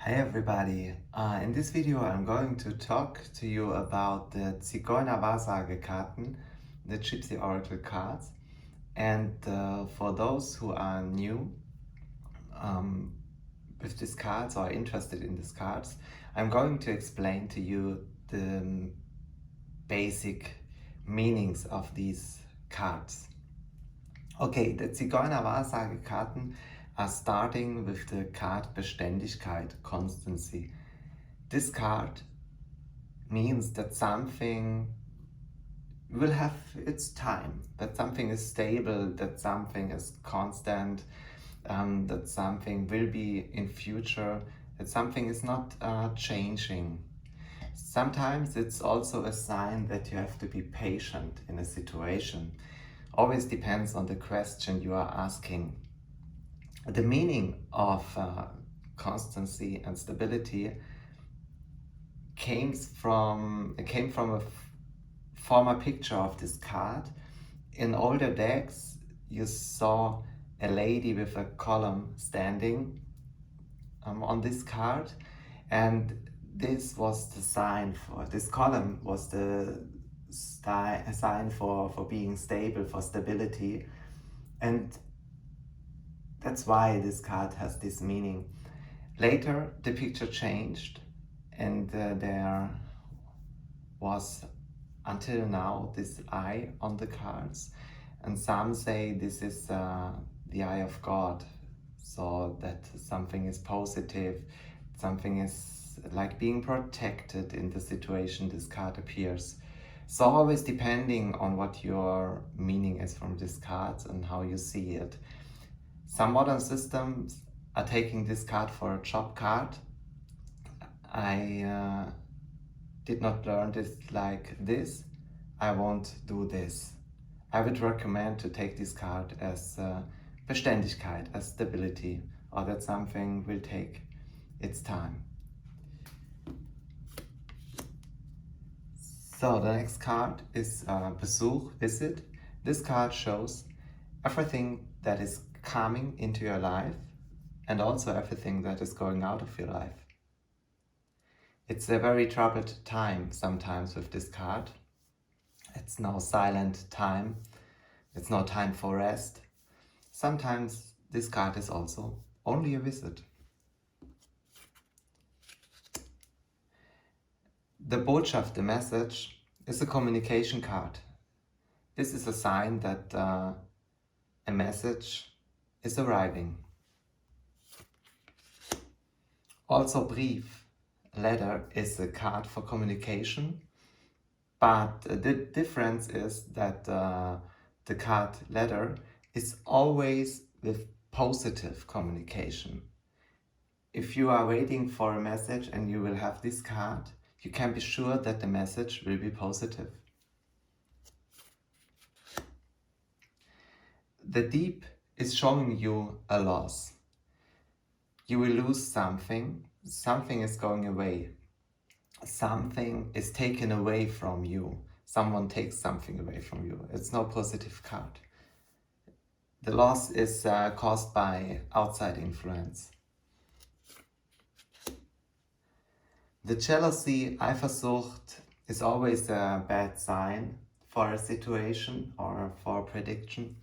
Hi everybody, in this video I'm going to talk to you about the Zigeunerwahrsagekarten, the Gypsy Oracle cards. And for those who are new um, with these cards or interested in these cards, I'm going to explain to you the basic meanings of these cards. Okay, the Zigeunerwahrsagekarten are starting with the card Beständigkeit, constancy. This card means that something will have its time, that something is stable, that something is constant, that something will be in future, that something is not changing. Sometimes it's also a sign that you have to be patient in a situation. Always depends on the question you are asking. The meaning of constancy and stability came from a former picture of this card. In older decks, you saw a lady with a column standing on this card, and this was the sign for this column was the sign for being stable, for stability, and that's why this card has this meaning. Later, the picture changed, and there was until now this eye on the cards, and some say this is the eye of God, so that something is positive, something is like being protected in the situation this card appears. So always depending on what your meaning is from this card and how you see it. Some modern systems are taking this card for a job card. I did not learn this like this. I won't do this. I would recommend to take this card as Beständigkeit, as stability, or that something will take its time. So the next card is Besuch, visit. This card shows everything that is coming into your life and also everything that is going out of your life. It's a very troubled time sometimes with this card. It's no silent time. It's no time for rest. Sometimes this card is also only a visit. The Botschaft, the message, is a communication card. This is a sign that a message is arriving. Also Brief, letter, is a card for communication, but the difference is that the card letter is always with positive communication. If you are waiting for a message and you will have this card, you can be sure that the message will be positive. The Deep is showing you a loss. You will lose something, something is going away, something is taken away from you, someone takes something away from you. It's no positive card. The loss is caused by outside influence. The jealousy, Eifersucht, is always a bad sign for a situation or for a prediction.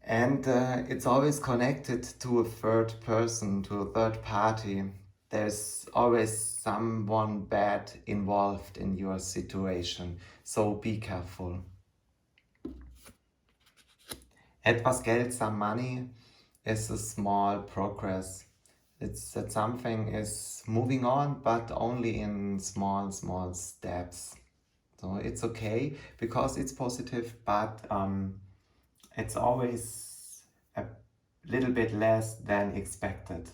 And it's always connected to a third person, to a third party. There's always someone bad involved in your situation, so be careful. Etwas Geld, some money, is a small progress. It's that something is moving on, but only in small steps. So it's okay because it's positive, but it's always a little bit less than expected.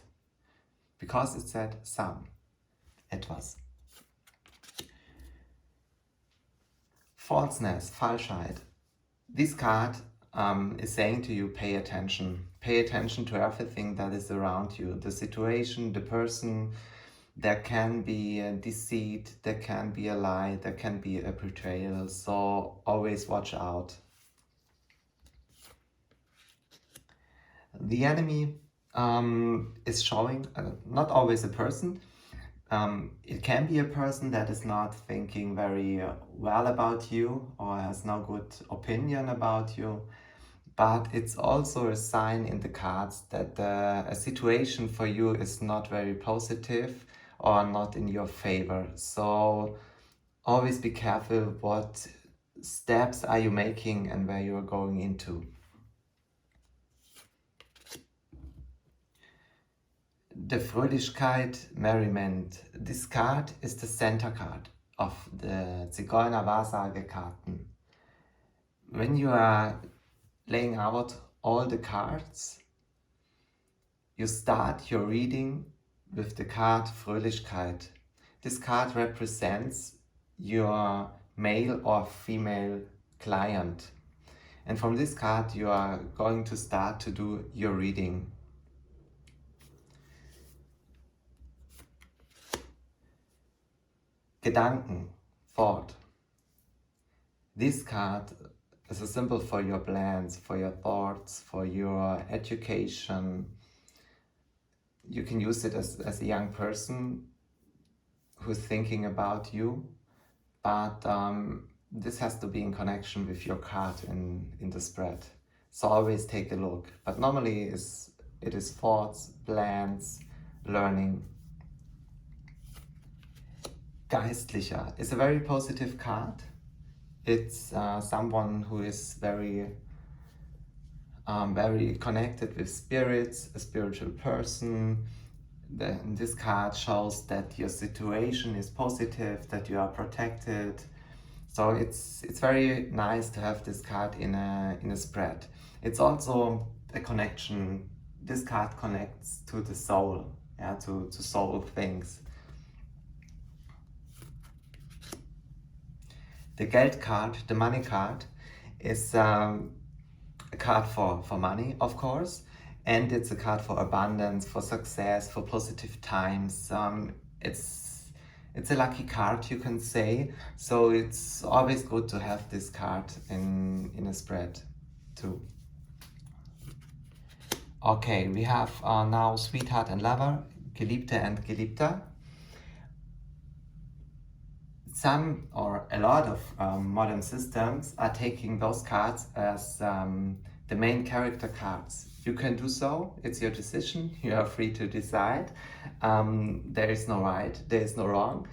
Because it said some, etwas. Falseness, Falschheit. This card is saying to you, pay attention. Pay attention to everything that is around you. The situation, the person. There can be a deceit, there can be a lie, there can be a betrayal. So always watch out. The enemy is showing not always a person. It can be a person that is not thinking very well about you or has no good opinion about you, but it's also a sign in the cards that a situation for you is not very positive or not in your favor. So always be careful what steps are you making and where you are going into. The Fröhlichkeit, merriment. This card is the center card of the Zigeunerwahrsagekarten. When you are laying out all the cards, you start your reading with the card Fröhlichkeit. This card represents your male or female client. And from this card you are going to start to do your reading. Gedanken, thought. This card is a symbol for your plans, for your thoughts, for your education. You can use it as a young person who's thinking about you, but this has to be in connection with your card in the spread. So always take a look. But normally it is thoughts, plans, learning. Geistlicher is a very positive card. It's someone who is very connected with spirits, a spiritual person. This card shows that your situation is positive, that you are protected. So it's very nice to have this card in a spread. It's also a connection. This card connects to the soul, yeah, to soul things. The Geld card, the money card, is a card for money, of course, and it's a card for abundance, for success, for positive times. It's a lucky card, you can say, so it's always good to have this card in a spread too. Okay, we have now sweetheart and lover, Geliebte and Geliebter. Some or a lot of modern systems are taking those cards as the main character cards. You can do so, it's your decision, you are free to decide. There is no right, there is no wrong.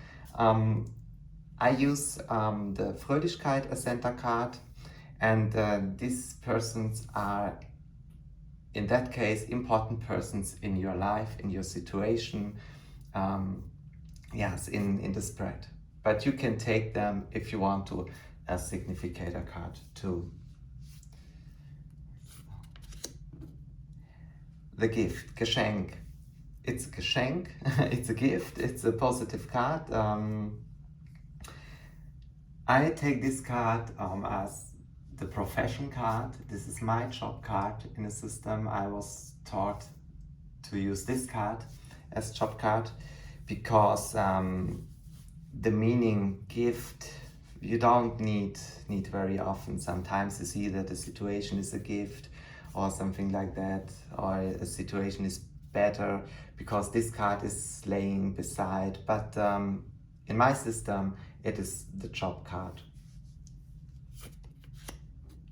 I use the Fröhlichkeit as center card, and these persons are, in that case, important persons in your life, in your situation, yes, in the spread. But you can take them if you want to as significator card too. The gift, Geschenk. It's a Geschenk, it's a gift, it's a positive card. I take this card as the profession card. This is my job card in the system. I was taught to use this card as job card because the meaning gift you don't need very often. Sometimes you see that a situation is a gift or something like that, or a situation is better because this card is laying beside, but in my system it is the job card.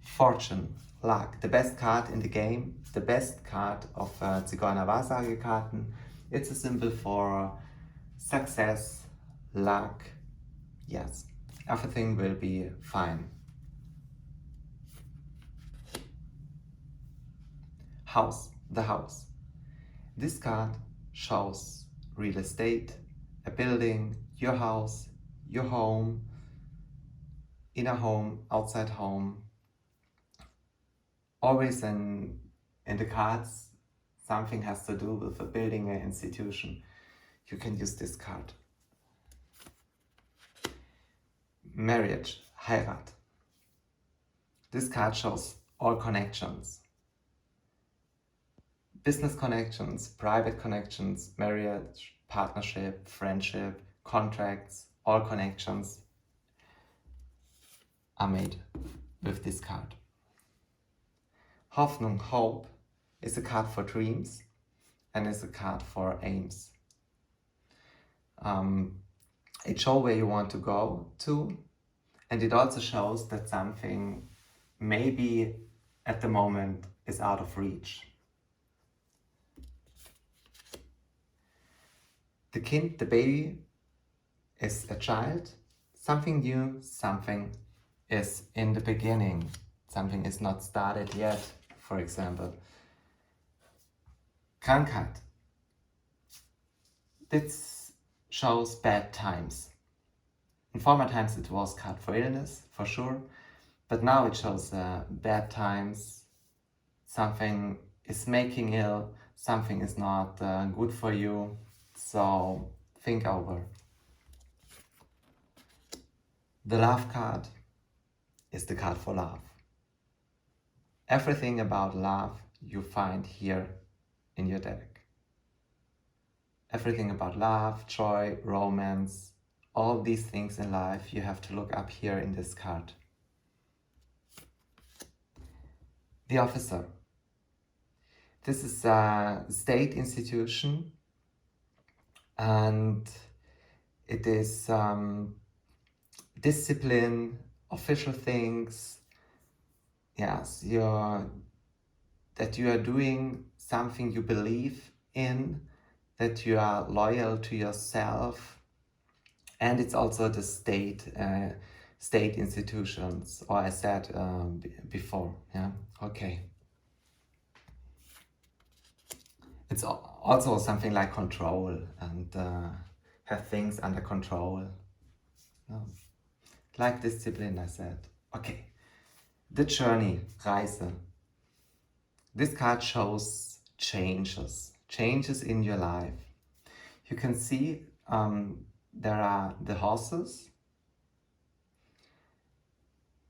Fortune, luck, the best card in the game, the best card of Zigeunerwahrsagekarten. It's a symbol for success, luck. Yes, everything will be fine. House, the house. This card shows real estate, a building, your house, your home, inner home, outside home. Always in the cards, something has to do with a building, an institution. You can use this card. Marriage, Heirat. This card shows all connections. Business connections, private connections, marriage, partnership, friendship, contracts, all connections are made with this card. Hoffnung, hope, is a card for dreams. and is a card for aims. It shows where you want to go to, and it also shows that something maybe at the moment is out of reach. The kind, the baby, is a child. Something new, something is in the beginning. Something is not started yet, for example. Krankheit. This shows bad times. In former times it was card for illness, for sure, but now it shows bad times. Something is making ill, something is not good for you, so think over. The love card is the card for love. Everything about love you find here in your deck. Everything about love, joy, romance, all these things in life you have to look up here in this card. The officer. This is a state institution and it is discipline, official things. Yes, that you are doing something you believe in, that you are loyal to yourself, and it's also the state institutions, or I said before. Yeah, okay. It's also something like control and have things under control. No. Like discipline, I said. Okay. The journey, Reise. This card shows changes in your life. You can see there are the horses.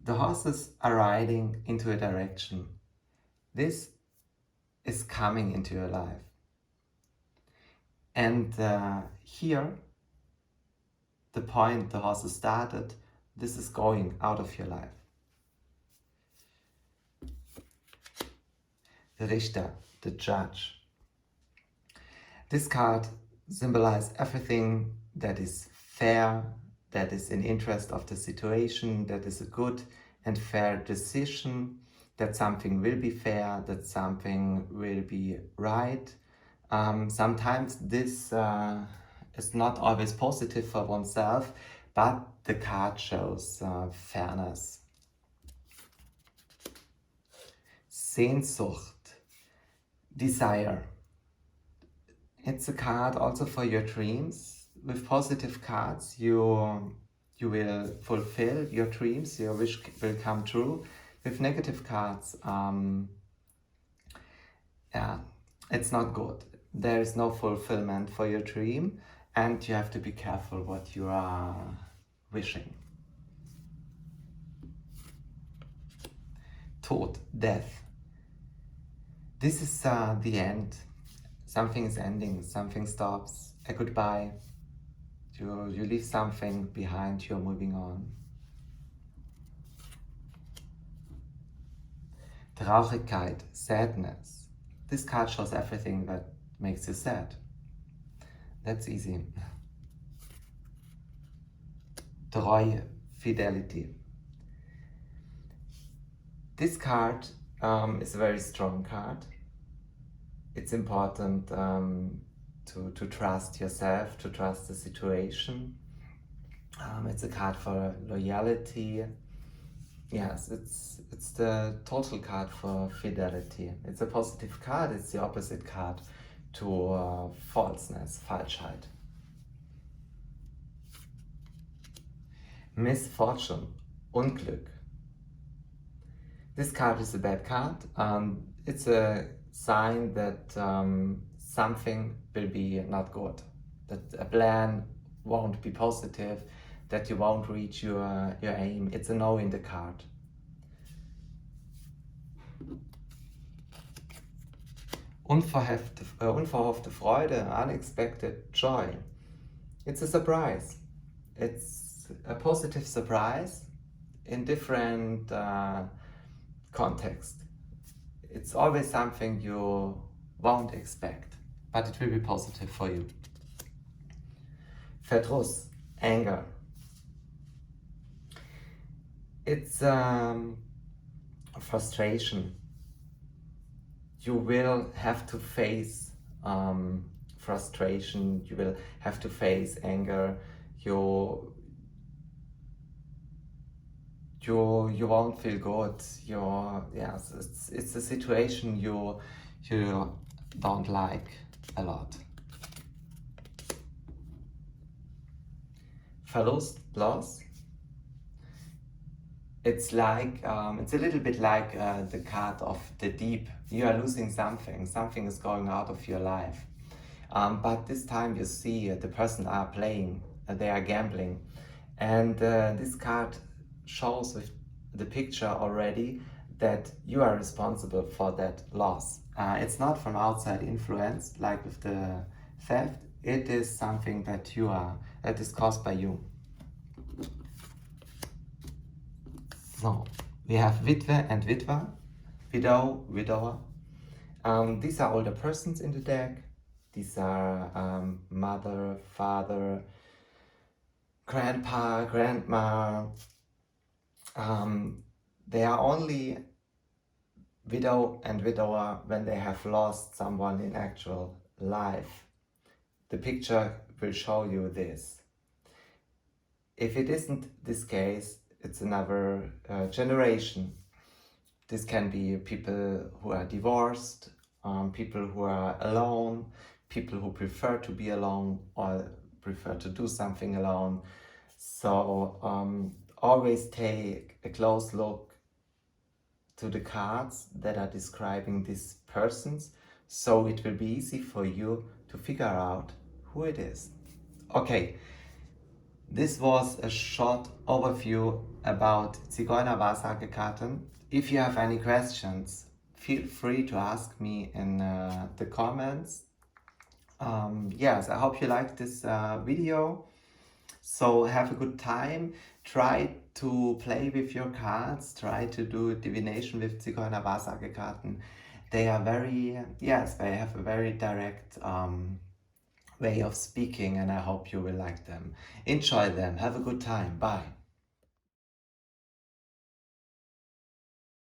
The horses are riding into a direction. This is coming into your life. And here, the point the horses started, this is going out of your life. The Richter, the judge. This card symbolizes everything that is fair, that is in interest of the situation, that is a good and fair decision, that something will be fair, that something will be right. Sometimes this is not always positive for oneself, but the card shows fairness. Sehnsucht. Desire. It's a card also for your dreams. With positive cards, you will fulfill your dreams, your wish will come true. With negative cards, it's not good. There is no fulfillment for your dream, and you have to be careful what you are wishing. Tod, death. This is the end. Something is ending, something stops, a goodbye. You leave something behind, you're moving on. Traurigkeit, sadness. This card shows everything that makes you sad. That's easy. Treue, fidelity. This card is a very strong card. It's important to trust yourself, to trust the situation. It's a card for loyalty. Yes, it's the total card for fidelity. It's a positive card, it's the opposite card to falseness, Falschheit. Misfortune, Unglück. This card is a bad card. It's a sign that something will be not good, that a plan won't be positive, that you won't reach your aim. It's a no in the card. Unverhoffte Freude, unexpected joy. It's a surprise. It's a positive surprise in different context. It's always something you won't expect. but it will be positive for you. Verdruss, anger. It's frustration. You will have to face frustration, you will have to face anger, you won't feel good. It's a situation you don't like a lot. Verlust, loss. It's like it's a little bit like the card of the deep. You are losing something. Something is going out of your life. But this time you see the person are playing. They are gambling, and this card shows with the picture already that you are responsible for that loss. It's not from outside influence like with the theft. It is something that is caused by you. So we have Witwe and Witwer, widow, widower. These are older persons in the deck. These are mother, father, grandpa, grandma. They are only widow and widower when they have lost someone in actual life. The picture will show you this. If it isn't this case, it's another generation. This can be people who are divorced, people who are alone, people who prefer to be alone or prefer to do something alone. So always take a close look to the cards that are describing these persons, so it will be easy for you to figure out who it is. Okay, this was a short overview about Zigeunerwahrsagekarten. If you have any questions, feel free to ask me in the comments. Yes, I hope you liked this video. So have a good time. Try to play with your cards. Try to do divination with Zigeunerwahrsagekarten. They are they have a very direct way of speaking, and I hope you will like them. Enjoy them. Have a good time. Bye.